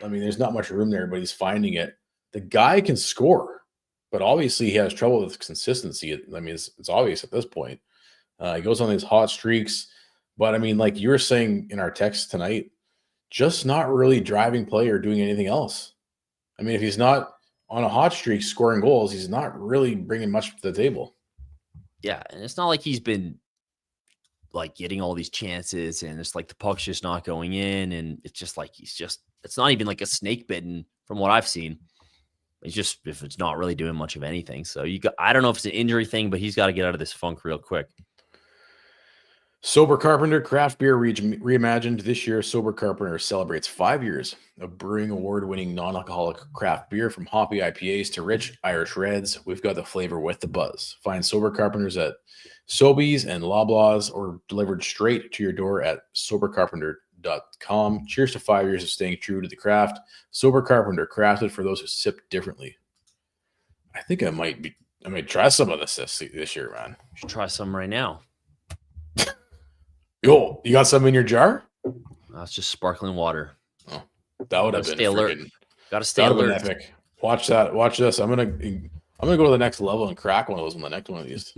I mean, there's not much room there, but he's finding it. The guy can score, but obviously he has trouble with consistency. I mean, it's obvious at this point. He goes on these hot streaks, but I mean, like you were saying in our text tonight, just not really driving play or doing anything else. I mean, if he's not on a hot streak scoring goals, he's not really bringing much to the table. Yeah, and it's not like he's been like getting all these chances and it's like the puck's just not going in, and it's just like it's not even like a snake bitten from what I've seen. It's just if it's not really doing much of anything. So I don't know if it's an injury thing, but he's got to get out of this funk real quick. Sober Carpenter Craft Beer reimagined. This year, Sober Carpenter celebrates 5 years of brewing award-winning non-alcoholic craft beer, from hoppy IPAs to rich Irish Reds. We've got the flavor with the buzz. Find Sober Carpenters at Sobeys and Loblaws, or delivered straight to your door at sobercarpenter.com. Cheers to 5 years of staying true to the craft. Sober Carpenter, crafted for those who sip differently. I think I might try some of this year, man. You should try some right now. Yo, you got some in your jar? It's just sparkling water. Oh, that would have been alert. Got to stay alert. Epic. Watch that. Watch this. I'm gonna go to the next level and crack one of those on the next one of these.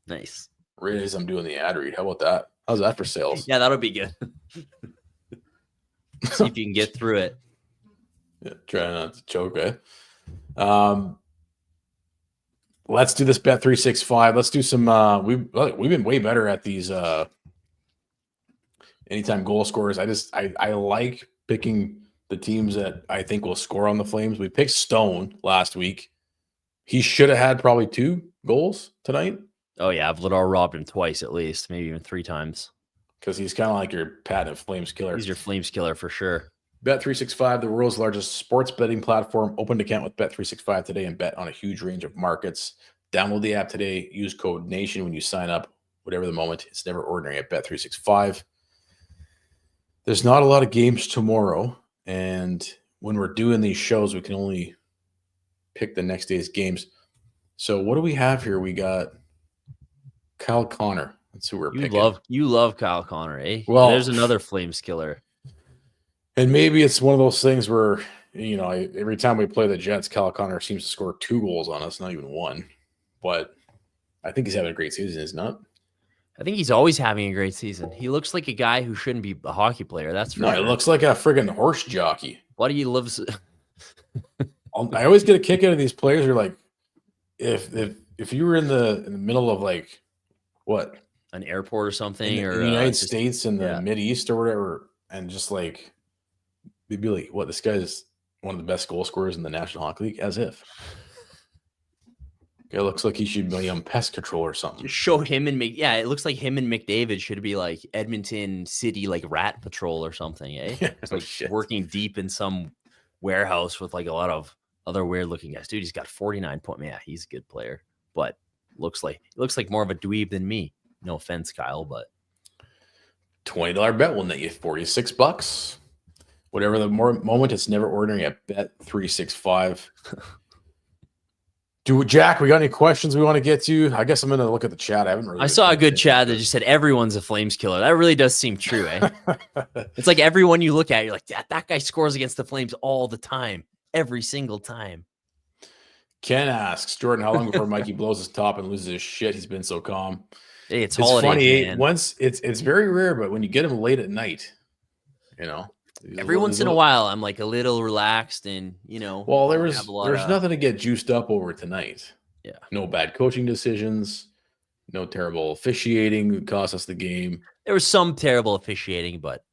Nice. Right as I'm doing the ad read. How about that? How's that for sales? Yeah, that'll be good. See if you can get through it. Yeah, try not to choke, eh? Let's do this bet 365. Let's do some. We've been way better at these. Anytime goal scorers. I like picking the teams that I think will score on the Flames. We picked Stone last week. He should have had probably 2 goals tonight. Oh yeah, Vladar robbed him twice at least, maybe even 3 times. Because he's kind of like your patented Flames killer. He's your Flames killer for sure. Bet365, the world's largest sports betting platform. Open an account with Bet365 today and bet on a huge range of markets. Download the app today. Use code NATION when you sign up. Whatever the moment, it's never ordinary at Bet365. There's not a lot of games tomorrow, and when we're doing these shows, we can only pick the next day's games. So what do we have here? We got Kyle Connor. That's who we're picking. You love Kyle Connor, eh? Well, there's another Flames killer. And maybe it's one of those things where, every time we play the Jets, Kyle Connor seems to score 2 goals on us, not even 1. But I think he's having a great season, isn't it? I think he's always having a great season. He looks like a guy who shouldn't be a hockey player. That's for sure. He looks like a friggin' horse jockey. What he lives. I always get a kick out of these players who are like, if you were in the middle of like what An airport or something, in or the United just, States in the yeah. Mid East or whatever, and just like they'd be like, "What? This guy's one of the best goal scorers in the National Hockey League." As if it looks like he should be on pest control or something. Just show him and it looks like him and McDavid should be like Edmonton City, like rat patrol or something, eh? Yeah, It's like shit. working deep in some warehouse with like a lot of other weird looking guys. Dude, he's got 49 points. Yeah, he's a good player, but looks like more of a dweeb than me. No offense, Kyle, but $20 bet will net you $46. Whatever the moment, it's never ordering at Bet365. Jack, we got any questions we want to get to? I guess I'm going to look at the chat. I saw a good chat that just said everyone's a Flames killer. That really does seem true, eh? It's like everyone you look at, you're like, that guy scores against the Flames all the time, every single time. Ken asks, Jordan, how long before Mikey blows his top and loses his shit? He's been so calm. Hey, it's holidays, funny. man. Once it's very rare, but when you get him late at night, every once in a while, I'm like a little relaxed and, Well, there's nothing to get juiced up over tonight. Yeah. No bad coaching decisions. No terrible officiating that cost us the game. There was some terrible officiating, but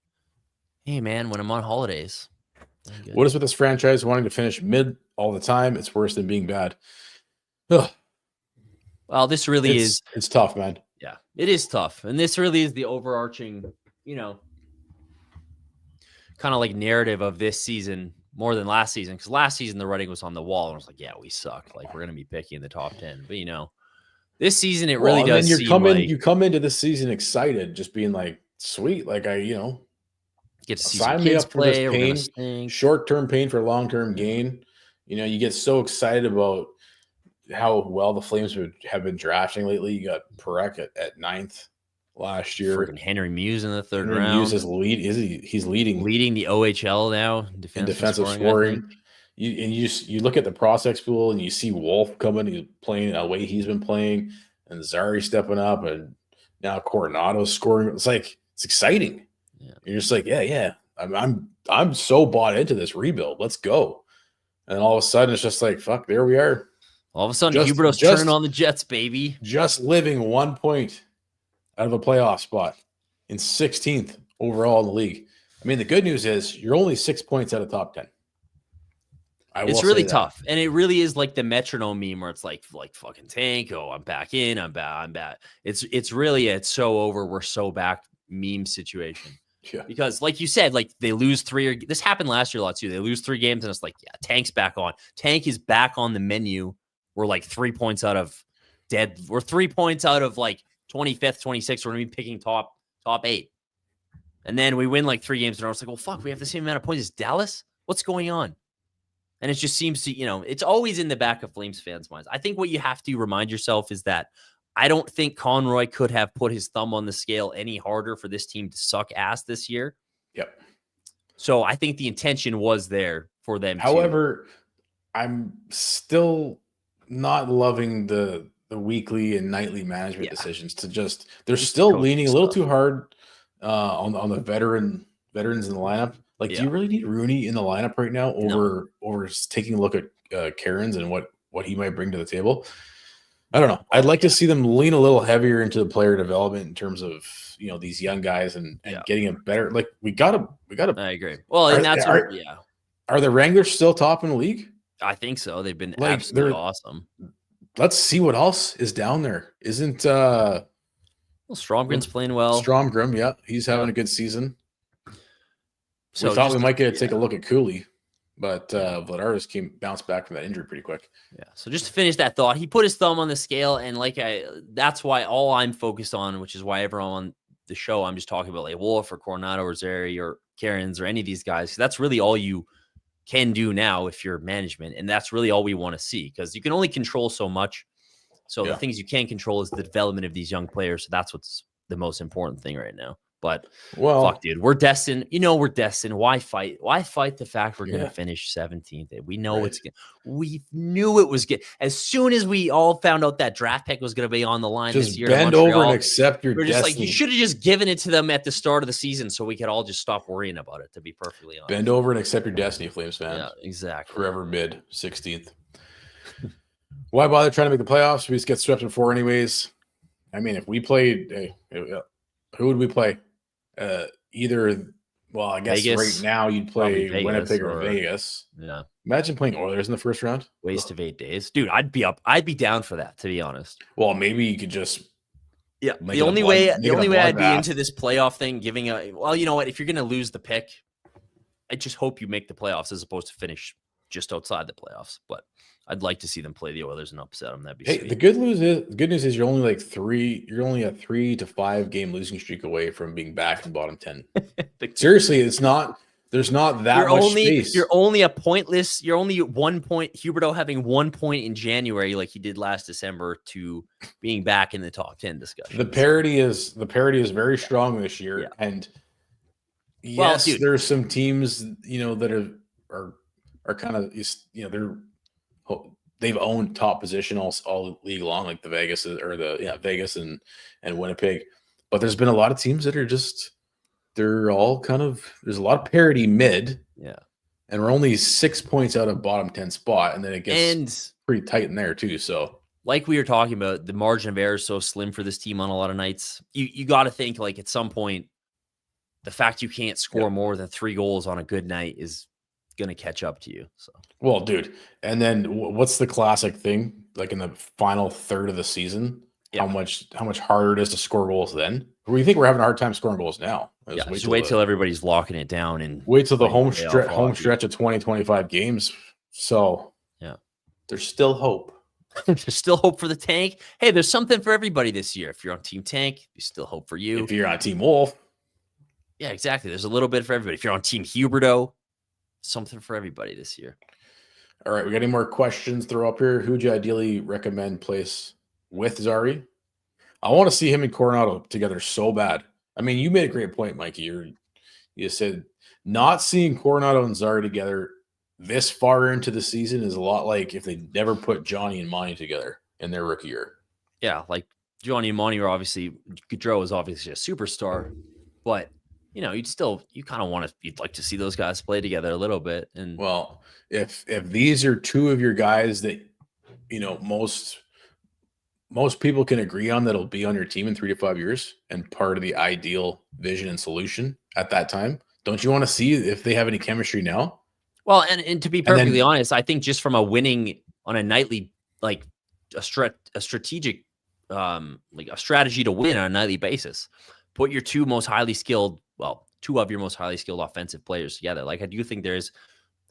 hey, man, when I'm on holidays. What is with this franchise wanting to finish mid all the time? It's worse than being bad. Ugh. Well, this really is. It's tough, man. Yeah, it is tough. And this really is the overarching, kind of like narrative of this season more than last season. Because last season, the writing was on the wall. And I was like, yeah, we suck. Like, we're going to be picky in the top 10. But, this season, it really does seem you come into this season excited, just being like, sweet. Like, get to see sign some me kids up for this play, pain, short-term pain for long-term gain. You get so excited about how well the Flames have been drafting lately. You got Perek at 9th last year. Freaking Henry Muse in the third Henry round. Muse is he's leading the OHL now in defensive scoring. You look at the prospects pool and you see Wolf coming, he's playing the way he's been playing, and Zary stepping up, and now Coronado's scoring. It's like it's exciting. Yeah. You're just like, yeah. I'm so bought into this rebuild. Let's go. And all of a sudden, it's just like, fuck, there we are. All of a sudden, Huberdeau's turning on the Jets, baby. Just living 1 point out of a playoff spot in 16th overall in the league. I mean, the good news is you're only 6 points out of top 10. It's really tough. And it really is like the metronome meme where it's like fucking tank. Oh, I'm back in. I'm back. It's really, it's so over. We're so back meme situation. Yeah. Because like you said, like they lose this happened last year a lot too. They lose 3 games and it's like, yeah, Tank's back on. Tank is back on the menu. We're like 3 points out of dead. We're 3 points out of like 25th, 26th. We're going to be picking top 8. And then we win like 3 games in a row. It's like, well, fuck, we have the same amount of points as Dallas. What's going on? And it just seems to, it's always in the back of Flames fans' minds. I think what you have to remind yourself is that I don't think Conroy could have put his thumb on the scale any harder for this team to suck ass this year. Yep. So I think the intention was there for them. However, I'm still not loving the weekly and nightly management decisions they're still leaning a little too hard on the veterans in the lineup. Like, do you really need Rooney in the lineup right now over taking a look at Cairns and what he might bring to the table? I don't know. I'd like to see them lean a little heavier into the player development in terms of these young guys and getting a better. Like we gotta. I agree. Well, and are the Wranglers still top in the league? I think so. They've been absolutely awesome. Let's see what else is down there. Isn't Stromgren's playing well? Stromgren, yeah, he's having a good season. So we thought we might get to take a look at Cooley, but Vladar just bounced back from that injury pretty quick. Yeah. So just to finish that thought, he put his thumb on the scale, and that's why all I'm focused on, which is why everyone on the show, I'm just talking about like Wolf or Coronado or Zary or Cairns or any of these guys. That's really all you can do now if you're management, and that's really all we want to see because you can only control so much. So the things you can control is the development of these young players. So that's what's the most important thing right now. But Well, fuck, dude, we're destined. We're destined. Why fight? Why fight the fact we're going to finish 17th? We know it's good. We knew it was good. As soon as we all found out that draft pick was going to be on the line this year, bend over and accept your we're just destiny. like, you should have just given it to them at the start of the season so we could all just stop worrying about it, to be perfectly honest. Bend over and accept your destiny, Flames fans. Yeah, exactly. Forever mid 16th. Why bother trying to make the playoffs? We just get swept in 4 anyways. I mean, if we played, who would we play? Either, well, I guess Vegas. right now you'd play Vegas Winnipeg or Vegas. Yeah. Imagine playing Oilers in the first round. Waste of 8 days. Dude, I'd be down for that, to be honest. Well, maybe you could just the only way I'd be into this playoff thing, well, you know what? If you're gonna lose the pick, I just hope you make the playoffs as opposed to finish just outside the playoffs. But I'd like to see them play the Oilers and upset them. That'd be sweet. The good news is you're only a 3 to 5 game losing streak away from being back in bottom 10. Seriously, there's not that much space. You're only 1 point. Huberdeau having 1 point in January, like he did last December, to being back in the top 10 discussion. The parity is very strong this year, and yes, there's some teams that are kind of they've owned top position all league long, like the Vegas Vegas and Winnipeg. But there's been a lot of teams that are they're all there's a lot of parity mid. Yeah. And we're only 6 points out of bottom 10 spot. And then it gets pretty tight in there too. So like we were talking about, the margin of error is so slim for this team on a lot of nights. You got to think, like, at some point, the fact you can't score more than 3 goals on a good night is going to catch up to you. So, well, dude, and then what's the classic thing? Like in the final third of the season, how much harder it is to score goals then? We think we're having a hard time scoring goals now. Just wait till everybody's locking it down and wait till the home stretch of 20-25 games. So there's still hope. There's still hope for the tank. Hey, there's something for everybody this year. If you're on Team Tank, there's still hope for you. If you're on Team Wolf, yeah, exactly. There's a little bit for everybody. If you're on Team Huberdeau, something for everybody this year. All right, we got any more questions throw up here? Who'd you ideally recommend place with Zary? I want to see him and Coronado together so bad. I mean, you made a great point, Mikey. You said not seeing Coronado and Zary together this far into the season is a lot like if they never put Johnny and Monty together in their rookie year. Yeah, like Johnny and Monty were obviously, Gaudreau is obviously a superstar, but you kind of you'd like to see those guys play together a little bit. And well, if these are two of your guys that most people can agree on that'll be on your team in 3 to 5 years and part of the ideal vision and solution at that time, don't you want to see if they have any chemistry now? Well, and to be perfectly honest, I think just from a winning on a nightly, like a strategic, like a strategy to win on a nightly basis, put your two of your most highly skilled offensive players together. Like, I do think there's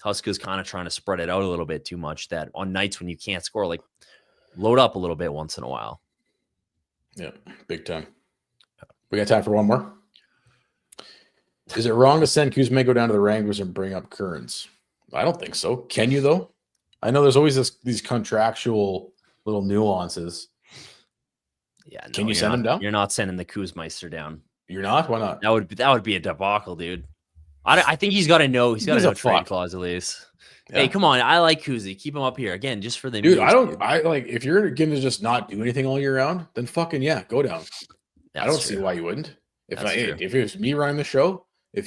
Huska's kind of trying to spread it out a little bit too much, that on nights when you can't score, like, load up a little bit once in a while. Yeah, big time. We got time for one more. Is it wrong to send Kuzmenko down to the Wranglers and bring up Kearns? I don't think so. Can you, though? I know there's always these contractual little nuances. Yeah, no, can you send him down? You're not sending the Kuzmeister down. You're not? Why not? That would be a debacle, dude. I think he's got to know. He's got to know trade clause at least. Yeah. Hey, come on. I like Kuzi. Keep him up here. Again, just for the dude, if you're going to just not do anything all year round, then fucking go down. I don't see why you wouldn't. If it was me running the show, if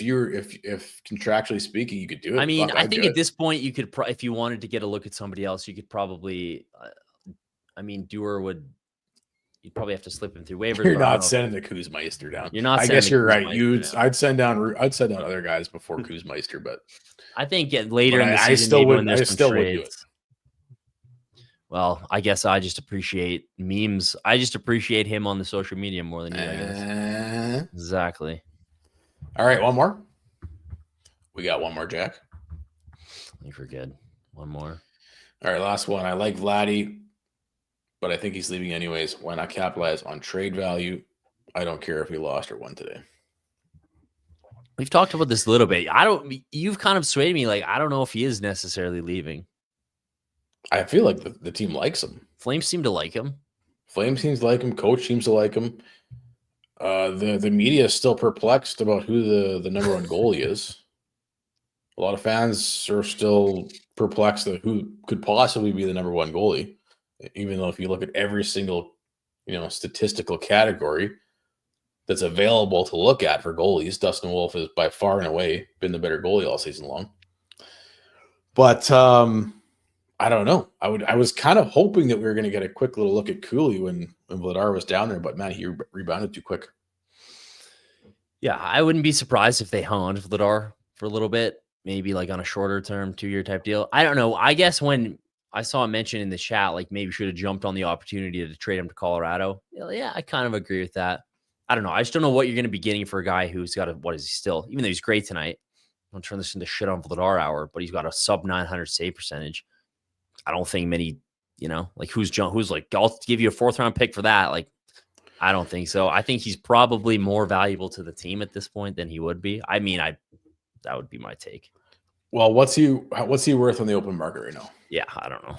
contractually speaking, you could do it. I mean, I think at this point you could, if you wanted to get a look at somebody else, you could probably, you'd probably have to slip him through waivers. You're not sending the Kuzmeister down. You're not. I guess you're right. I'd send down other guys before Kuzmeister, but I think later in the season, I still would do it. Well, I guess I just appreciate memes. I just appreciate him on the social media more than you. I guess. Exactly. All right, one more. We got one more, Jack. I think we're good. One more. All right, last one. I like Vladdy, but I think he's leaving anyways. Why not capitalize on trade value? I don't care if he lost or won today. We've talked about this a little bit. You've kind of swayed me. Like, I don't know if he is necessarily leaving. I feel like the team likes him. Flames seem to like him. Flames seems to like him. Coach seems to like him. The media is still perplexed about who the number one goalie is. A lot of fans are still perplexed at who could possibly be the number one goalie, even though if you look at every single, statistical category that's available to look at for goalies, Dustin Wolf has by far and away been the better goalie all season long. But I don't know. I was kind of hoping that we were going to get a quick little look at Cooley when Vladar was down there, but man, he rebounded too quick. Yeah, I wouldn't be surprised if they hung on to Vladar for a little bit. Maybe like on a shorter term, 2-year type deal. I don't know. I guess when I saw him mention in the chat, like maybe should have jumped on the opportunity to trade him to Colorado. Yeah, I kind of agree with that. I don't know. I just don't know what you're going to be getting for a guy who's got what is he still, even though he's great tonight. Don't turn this into shit on Vladar hour, but he's got a sub 900 save percentage. I don't think many, like who's like, I'll give you a 4th round pick for that. Like, I don't think so. I think he's probably more valuable to the team at this point than he would be. I mean, that would be my take. Well, what's he worth on the open market right now? Yeah, I don't know.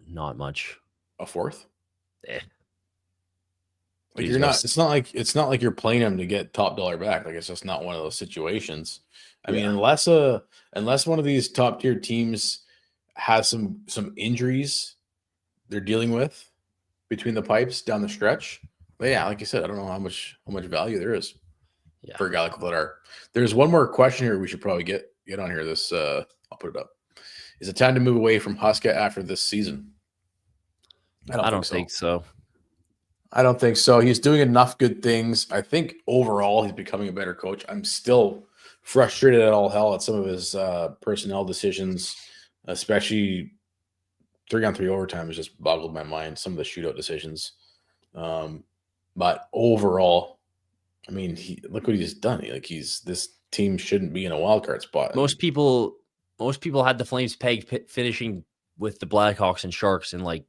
Not much. A 4th? Eh. Like it's not like you're playing him to get top dollar back. Like it's just not one of those situations. I mean, unless one of these top tier teams has some injuries they're dealing with between the pipes down the stretch. But yeah, like you said, I don't know how much value there is for a guy like Vladar. There's one more question here we should probably get on here. This I'll put it up. Is it time to move away from Huska after this season? I don't think so. I don't think so. He's doing enough good things. I think overall he's becoming a better coach. I'm still frustrated at all hell at some of his personnel decisions, especially 3-on-3 overtime has just boggled my mind. Some of the shootout decisions. But overall, I mean, look what he's done. This team shouldn't be in a wild card spot. Most people had the Flames pegged finishing with the Blackhawks and Sharks in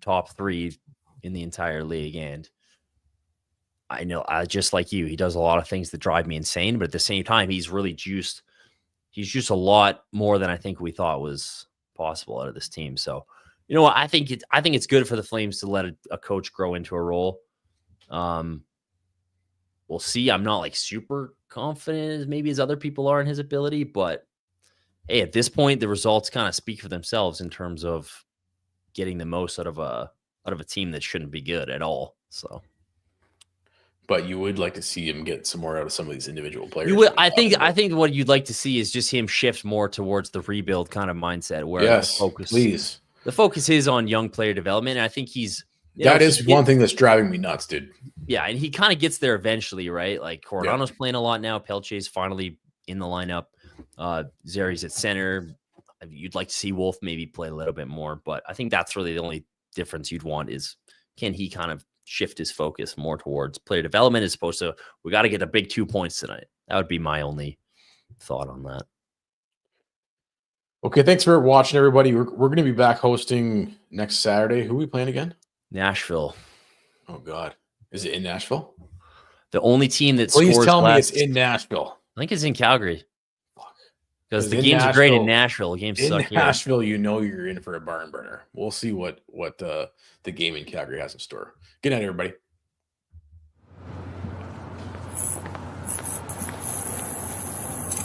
top 3 in the entire league. And I know, just like you, he does a lot of things that drive me insane, but at the same time, he's really juiced. He's juiced a lot more than I think we thought was possible out of this team. So, you know what? I think it's good for the Flames to let a coach grow into a role. We'll see. I'm not super confident as maybe as other people are in his ability, but hey, at this point, the results kind of speak for themselves in terms of getting the most out of a team that shouldn't be good at all. So, but you would like to see him get some more out of some of these individual players. You would. I think what you'd like to see is just him shift more towards the rebuild kind of mindset, where the focus is on young player development. And I think that is one thing that's driving me nuts, dude. Yeah, and he kind of gets there eventually, right? Like Coronano's playing a lot now. Pelche's finally in the lineup. Zary's at center. You'd like to see Wolf maybe play a little bit more, but I think that's really the only difference you'd want is, can he kind of shift his focus more towards player development as opposed to, we got to get a big 2 points tonight. That would be my only thought on that. Okay, thanks for watching, everybody. We're going to be back hosting next Saturday. Who are we playing again? Nashville. Oh, God. Is it in Nashville? The only team that scores less. Please tell me it's in Nashville. I think it's in Calgary. Because the games are great in Nashville. The games suck here. In Nashville, you're in for a barn burner. We'll see what the game in Calgary has in store. Good night, everybody.